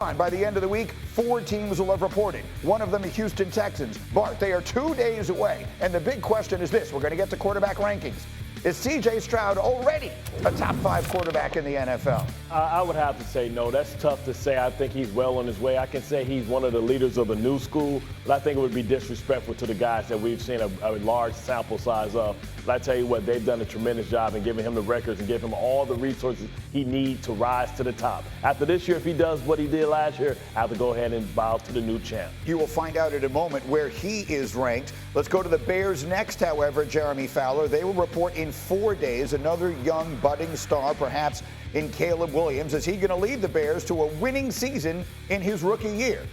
By the end of the week, 4 teams will have reported. One of them, the Houston Texans. Bart, they are 2 days away. And the big question is this. We're going to get to quarterback rankings. Is C.J. Stroud already a top 5 quarterback in the NFL? I would have to say no. That's tough to say. I think he's well on his way. I can say he's one of the leaders of the new school, but I think it would be disrespectful to the guys that we've seen a large sample size of. But I tell you what, they've done a tremendous job in giving him the records and giving him all the resources he needs to rise to the top. After this year, if he does what he did last year, I have to go ahead and bow to the new champ. You will find out in a moment where he is ranked. Let's go to the Bears next, however, Jeremy Fowler. They will report in 4 days another young budding star, perhaps in Caleb Williams. Is he going to lead the Bears to a winning season in his rookie year?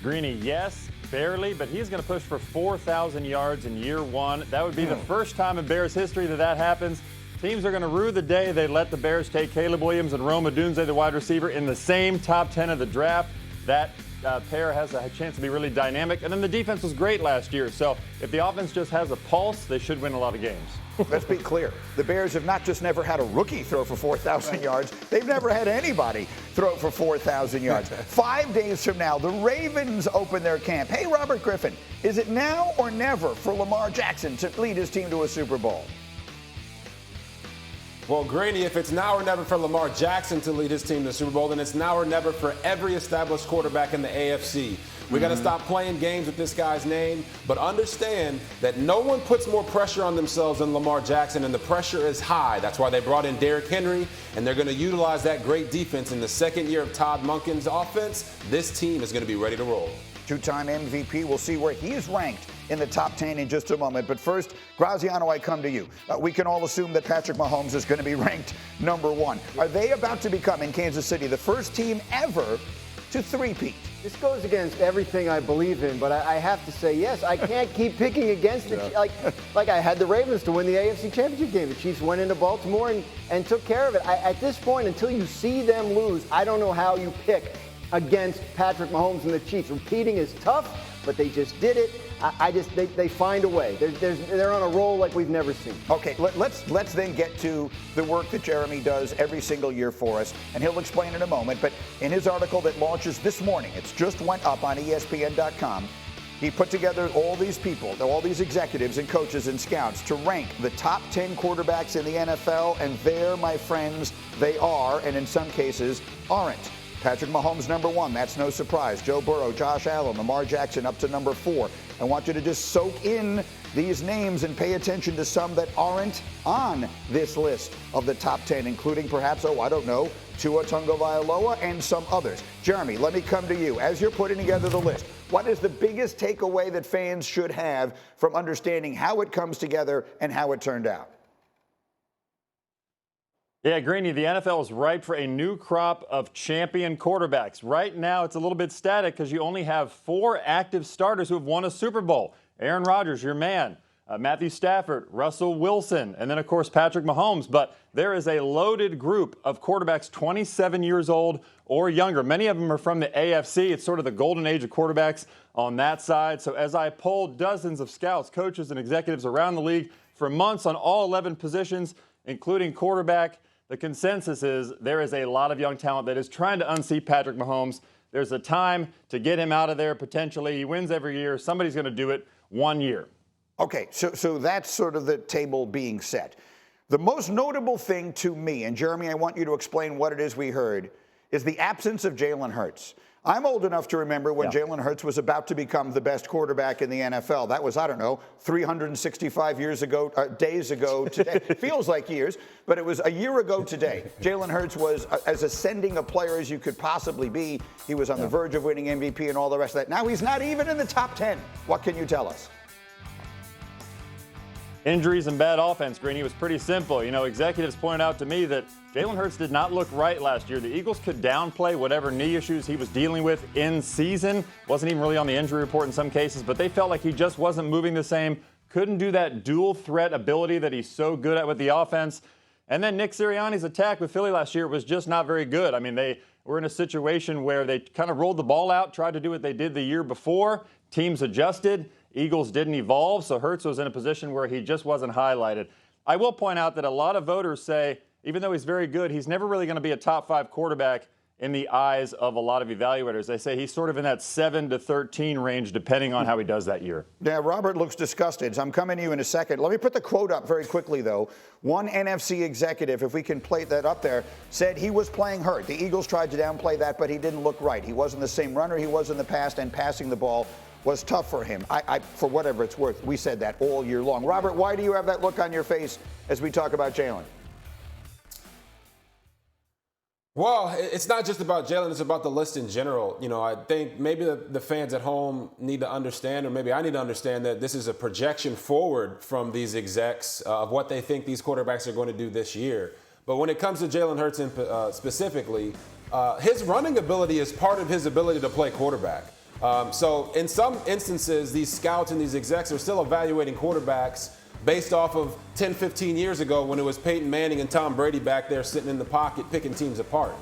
Greeny, yes, barely, but he's going to push for 4,000 yards in year 1. That would be the first time in Bears history that happens. Teams are going to rue the day they let the Bears take Caleb Williams and Rome Odunze, the wide receiver, in the same top 10 of the draft. That pair has a chance to be really dynamic. And then the defense was great last year. So if the offense just has a pulse, they should win a lot of games. Let's be clear. The Bears have not just never had a rookie throw for 4,000 yards. They've never had anybody throw for 4,000 yards. 5 days from now, the Ravens open their camp. Hey, Robert Griffin, is it now or never for Lamar Jackson to lead his team to a Super Bowl? Well, Greeny, if it's now or never for Lamar Jackson to lead his team to the Super Bowl, then it's now or never for every established quarterback in the AFC. We got to stop playing games with this guy's name, but understand that no one puts more pressure on themselves than Lamar Jackson, and the pressure is high. That's why they brought in Derrick Henry, and they're going to utilize that great defense in the second year of Todd Monken's offense. This team is going to be ready to roll. 2-time MVP. We'll see where he is ranked in the top 10 in just a moment. But first, Graziano, I come to you. We can all assume that Patrick Mahomes is going to be ranked number 1. Are they about to become, in Kansas City, the first team ever to three-peat? This goes against everything I believe in, but I have to say yes. I can't keep picking against it. Like I had the Ravens to win the AFC Championship game. The Chiefs went into Baltimore and took care of it. At this point, until you see them lose, I don't know how you pick against Patrick Mahomes and the Chiefs. Repeating is tough, but they just did it. They find a way. They're on a roll like we've never seen. Okay, let's then get to the work that Jeremy does every single year for us, and he'll explain in a moment. But in his article that launches this morning, it's just went up on ESPN.com. He put together all these people, all these executives and coaches and scouts to rank the top 10 quarterbacks in the NFL, and there, my friends, they are, and in some cases aren't. Patrick Mahomes, number 1. That's no surprise. Joe Burrow, Josh Allen, Lamar Jackson up to number 4. I want you to just soak in these names and pay attention to some that aren't on this list of the top 10, including perhaps, Tua Tagovailoa and some others. Jeremy, let me come to you. As you're putting together the list, what is the biggest takeaway that fans should have from understanding how it comes together and how it turned out? Yeah, Greeny, the NFL is ripe for a new crop of champion quarterbacks. Right now, it's a little bit static because you only have 4 active starters who have won a Super Bowl. Aaron Rodgers, your man. Matthew Stafford, Russell Wilson, and then, of course, Patrick Mahomes. But there is a loaded group of quarterbacks 27 years old or younger. Many of them are from the AFC. It's sort of the golden age of quarterbacks on that side. So as I polled dozens of scouts, coaches, and executives around the league for months on all 11 positions, including quarterback, the consensus is there is a lot of young talent that is trying to unseat Patrick Mahomes. There's a time to get him out of there potentially. He wins every year. Somebody's going to do it one year. Okay, so that's sort of the table being set. The most notable thing to me, and Jeremy, I want you to explain what it is we heard, is the absence of Jalen Hurts. I'm old enough to remember when Jalen Hurts was about to become the best quarterback in the NFL. That was, 365 years ago, days ago today. It feels like years, but it was a year ago today. Jalen Hurts was as ascending a player as you could possibly be. He was on the verge of winning MVP and all the rest of that. Now he's not even in the top 10. What can you tell us? Injuries and bad offense, Greeny, was pretty simple. You know, executives pointed out to me that Jalen Hurts did not look right last year. The Eagles could downplay whatever knee issues he was dealing with in season. Wasn't even really on the injury report in some cases, but they felt like he just wasn't moving the same. Couldn't do that dual threat ability that he's so good at with the offense. And then Nick Sirianni's attack with Philly last year was just not very good. I mean, they were in a situation where they kind of rolled the ball out, tried to do what they did the year before. Teams adjusted. Eagles didn't evolve, so Hurts was in a position where he just wasn't highlighted. I will point out that a lot of voters say, even though he's very good, he's never really going to be a top 5 quarterback in the eyes of a lot of evaluators. They say he's sort of in that 7 to 13 range, depending on how he does that year. Yeah, Robert looks disgusted. So I'm coming to you in a second. Let me put the quote up very quickly, though. One NFC executive, if we can play that up there, said he was playing hurt. The Eagles tried to downplay that, but he didn't look right. He wasn't the same runner he was in the past, and passing the ball was tough for him. For whatever it's worth, we said that all year long. Robert, why do you have that look on your face as we talk about Jalen? Well, it's not just about Jalen, it's about the list in general. You know, I think maybe the fans at home need to understand, or maybe I need to understand, that this is a projection forward from these execs of what they think these quarterbacks are going to do this year. But when it comes to Jalen Hurts specifically, his running ability is part of his ability to play quarterback. So in some instances, these scouts and these execs are still evaluating quarterbacks based off of 10, 15 years ago when it was Peyton Manning and Tom Brady back there sitting in the pocket picking teams apart.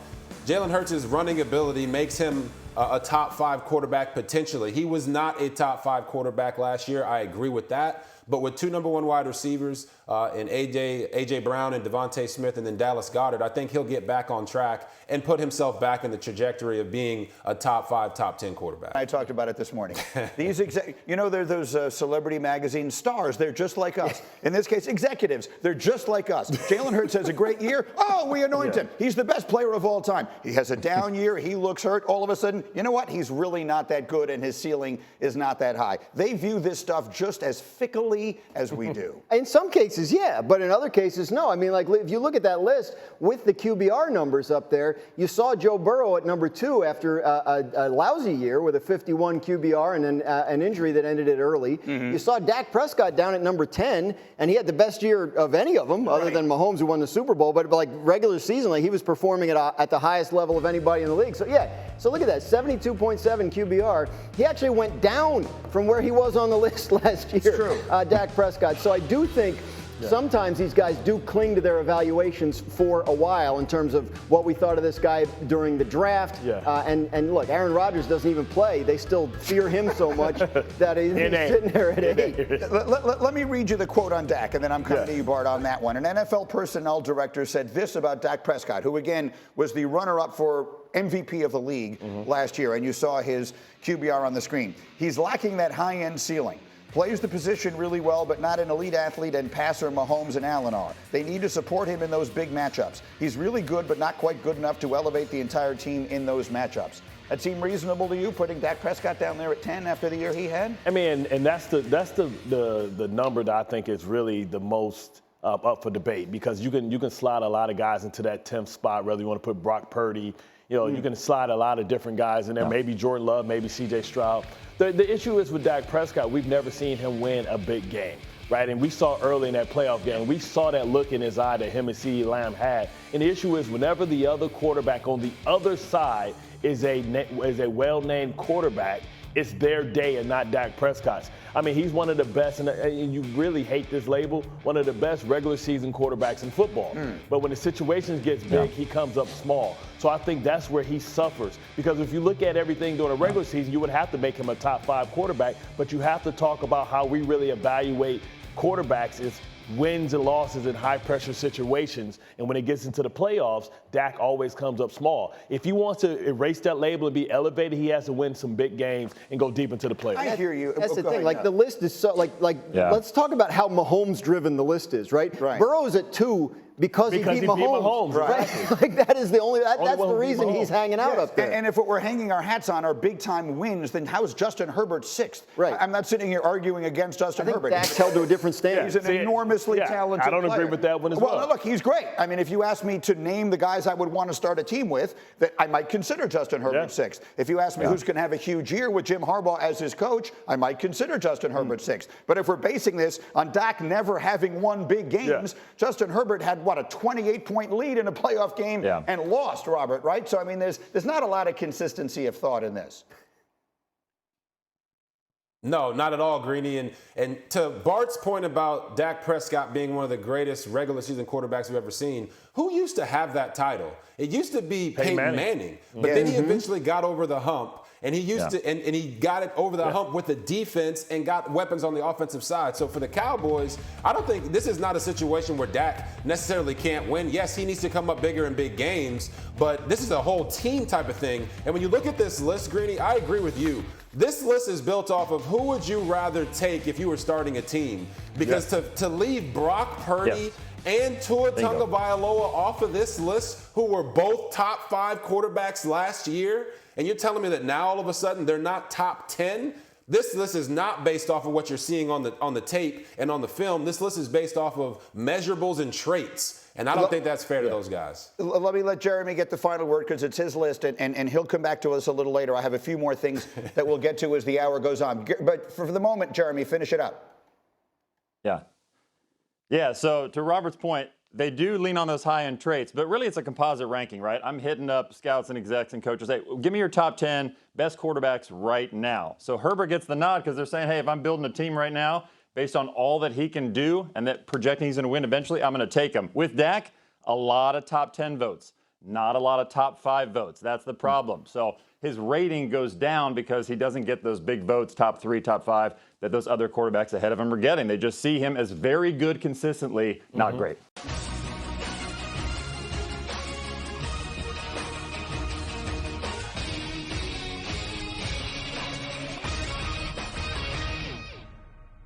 Jalen Hurts' running ability makes him a top 5 quarterback potentially. He was not a top 5 quarterback last year. I agree with that. But with 2 number 1 wide receivers in A.J. Brown and Devontae Smith and then Dallas Goedert, I think he'll get back on track and put himself back in the trajectory of being a top 5, top 10 quarterback. I talked about it this morning. These they're those celebrity magazine stars. They're just like us. In this case, executives. They're just like us. Jalen Hurts has a great year. Oh, we anoint him. He's the best player of all time. He has a down year. He looks hurt. All of a sudden, you know what? He's really not that good, and his ceiling is not that high. They view this stuff just as fickly as we do. In some cases, yeah, but in other cases, no. I mean, like, if you look at that list with the QBR numbers up there, you saw Joe Burrow at number 2 after a lousy year with a 51 QBR and then an injury that ended it early. Mm-hmm. You saw Dak Prescott down at number 10, and he had the best year of any of them, other than Mahomes, who won the Super Bowl. But like regular season, like, he was performing at the highest level of anybody in the league. So yeah, so look at that, 72.7 QBR. He actually went down from where he was on the list last year. It's true. Dak Prescott. So I do think sometimes these guys do cling to their evaluations for a while in terms of what we thought of this guy during the draft. And look, Aaron Rodgers doesn't even play. They still fear him so much that he's sitting there at 8. Let me read you the quote on Dak, and then I'm coming to you, Bart, on that one. An NFL personnel director said this about Dak Prescott, who, again, was the runner-up for MVP of the league last year, and you saw his QBR on the screen. He's lacking that high-end ceiling. Plays the position really well, but not an elite athlete and passer Mahomes and Allen are. They need to support him in those big matchups. He's really good, but not quite good enough to elevate the entire team in those matchups. That seem reasonable to you, putting Dak Prescott down there at 10 after the year he had? I mean, and that's the number that I think is really the most up for debate, because you can slide a lot of guys into that 10th spot, whether you want to put Brock Purdy. You know, you can slide a lot of different guys in there, maybe Jordan Love, maybe C.J. Stroud. The issue is with Dak Prescott, we've never seen him win a big game, right? And we saw early in that playoff game, we saw that look in his eye that him and CeeDee Lamb had. And the issue is whenever the other quarterback on the other side is a well-named quarterback, it's their day and not Dak Prescott's. I mean, he's one of the best, and you really hate this label, one of the best regular season quarterbacks in football. But when the situation gets big, he comes up small. So I think that's where he suffers. Because if you look at everything during a regular season, you would have to make him a top 5 quarterback, but you have to talk about how we really evaluate quarterbacks is wins and losses in high-pressure situations. And when it gets into the playoffs, Dak always comes up small. If he wants to erase that label and be elevated, he has to win some big games and go deep into the playoffs. I hear you. That's the thing. Like, the list is so, let's talk about how Mahomes-driven the list is, right? Burrow's at 2 because he beat Mahomes. Right? Like, that is the that's the reason he's hanging out up there. And if what we're hanging our hats on are big-time wins, then how is Justin Herbert 6th? Right. I'm not sitting here arguing against Justin Herbert. Dak's held to a different standard. He's an enormously talented player. I don't agree with that one as well. Well, look, he's great. I mean, if you ask me to name the guys I would want to start a team with, that I might consider Justin Herbert 6th. If you ask me who's going to have a huge year with Jim Harbaugh as his coach, I might consider Justin Herbert 6th. But if we're basing this on Dak never having won big games, Justin Herbert had, a 28-point lead in a playoff game and lost, Robert, right? So, I mean, there's not a lot of consistency of thought in this. No, not at all, Greeny. And to Bart's point about Dak Prescott being one of the greatest regular season quarterbacks we've ever seen, who used to have that title? It used to be Peyton Manning. But then he eventually got over the hump. And he used to, and he got it over the hump with the defense and got weapons on the offensive side. So for the Cowboys, I don't think this is not a situation where Dak necessarily can't win. Yes, he needs to come up bigger in big games, but this is a whole team type of thing. And when you look at this list, Greeny, I agree with you. This list is built off of who would you rather take if you were starting a team? Because to leave Brock Purdy and Tua Tagovailoa off of this list, who were both top 5 quarterbacks last year, and you're telling me that now all of a sudden they're not top 10? This list is not based off of what you're seeing on the tape and on the film. This list is based off of measurables and traits, and I don't think that's fair to those guys. Let me let Jeremy get the final word because it's his list, and he'll come back to us a little later. I have a few more things that we'll get to as the hour goes on. But for the moment, Jeremy, finish it up. Yeah, so to Robert's point, they do lean on those high-end traits, but really it's a composite ranking, right? I'm hitting up scouts and execs and coaches. Hey, give me your top 10 best quarterbacks right now. So Herbert gets the nod because they're saying, hey, if I'm building a team right now based on all that he can do and that projecting he's going to win eventually, I'm going to take him. With Dak, a lot of top 10 votes, not a lot of top 5 votes. That's the problem. So his rating goes down because he doesn't get those big votes, top 3, top 5, that those other quarterbacks ahead of him are getting. They just see him as very good consistently, not great.